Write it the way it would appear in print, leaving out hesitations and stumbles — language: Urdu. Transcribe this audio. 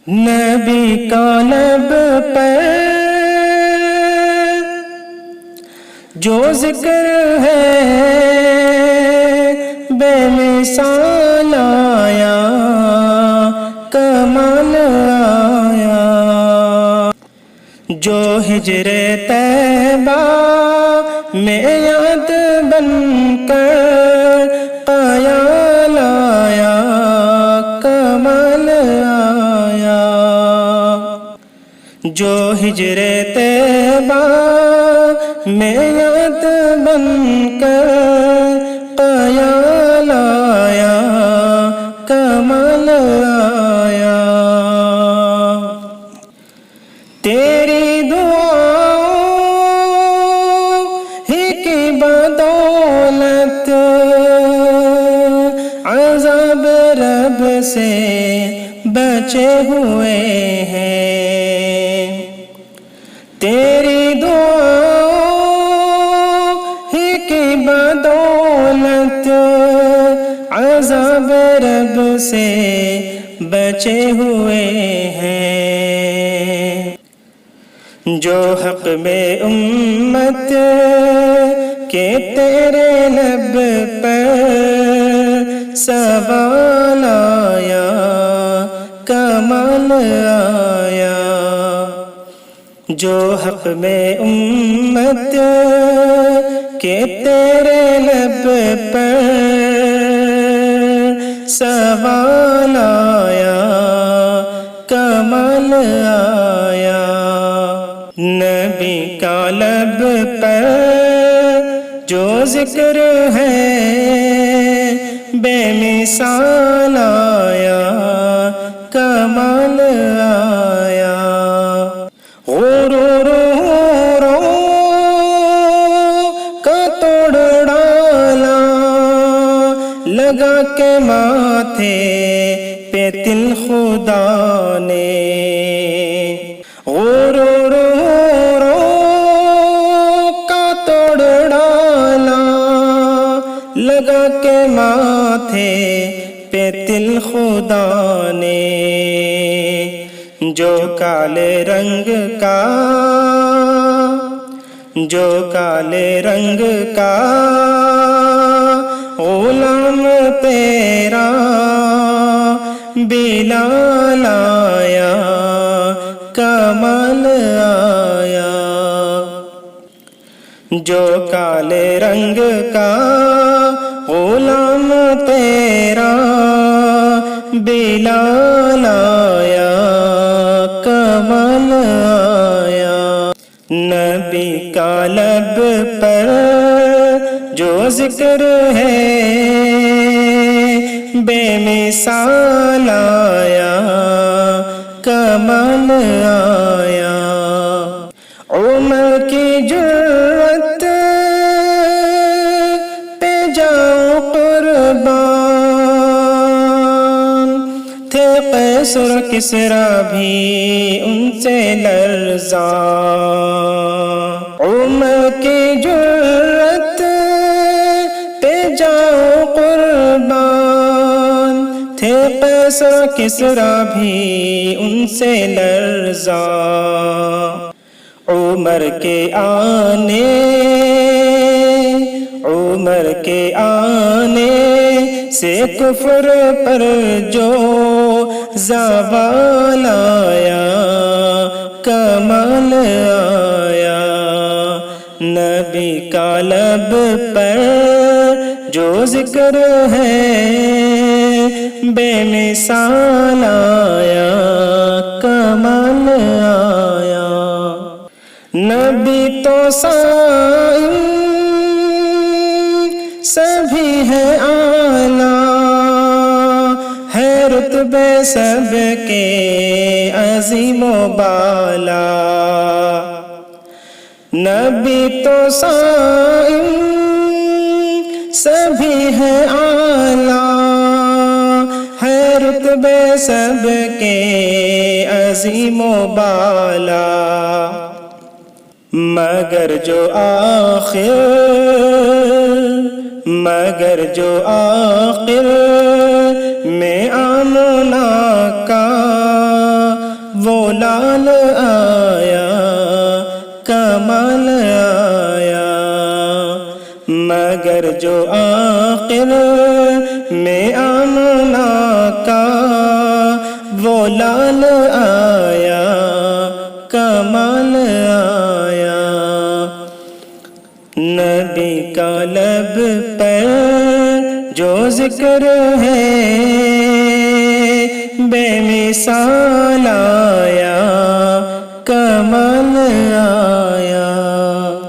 نبی کا لب پر جو ذکر ہے بے مثال آیا، کمال آیا، جو ہجر طیبہ میں یاد بن کر خیال آیا، کمال آیا، جو ہجر طیبہ میں یاد بن کر خیال آیا، کمال آیا، تیری دعاؤں ہی کی بدولت عذاب رب سے بچے ہوئے ہیں، تیری دعاؤں ہی کی بدولت عذاب رب سے بچے ہوئے ہیں، جو حق میں امت کے تیرے لب پر سوال آیا، کمال آیا، جو حق میں امت کے تیرے لب پر سوال آیا، کمال آیا، نبی کا لب پر جو ذکر ہے بے مثال آیا، کمال آیا، غرور کا توڑ ڈالا لگا کے ماتھے پہ تل خدا نے، غرور کا توڑ ڈالا لگا کے ماتھے پہ تل خدا نے، جو کالے رنگ کا، جو کالے رنگ کا غلام تیرا بلال آیا، کمال آیا، جو کالے رنگ کا غلام تیرا بلال آیا، کمال آیا، نبی کا لب پر جو ذکر ہے بے مثال آیا، کمال آیا، عمر کی جرت پہ جاؤ قربان، تھے قیصر کسریٰ بھی ان سے لرزاں، عمر کی جرت پہ جاؤ قربان، تھے قیصر کسریٰ بھی ان سے لرزاں، عمر کے آنے، عمر کے آنے سے کفر پر جو زوال آیا، کمال آیا، نبی کا لب پر جو ذکر ہے بے مثال آیا، کمال آیا، نبی تو سائم سبھی ہے اعلیٰ، ہے رتبے سب کے عظیم و بالا، نبی تو سائم سبھی ہے اعلیٰ، ہے رتبے سب کے عظیم و بالا، مگر جو آخر میں آمنہ کا مگر جو آخر میں آمنہ کا وہ لال آیا کمال آیا، نبی کا لب پر جو ذکر ہے بے مثال آیا کمال آیا۔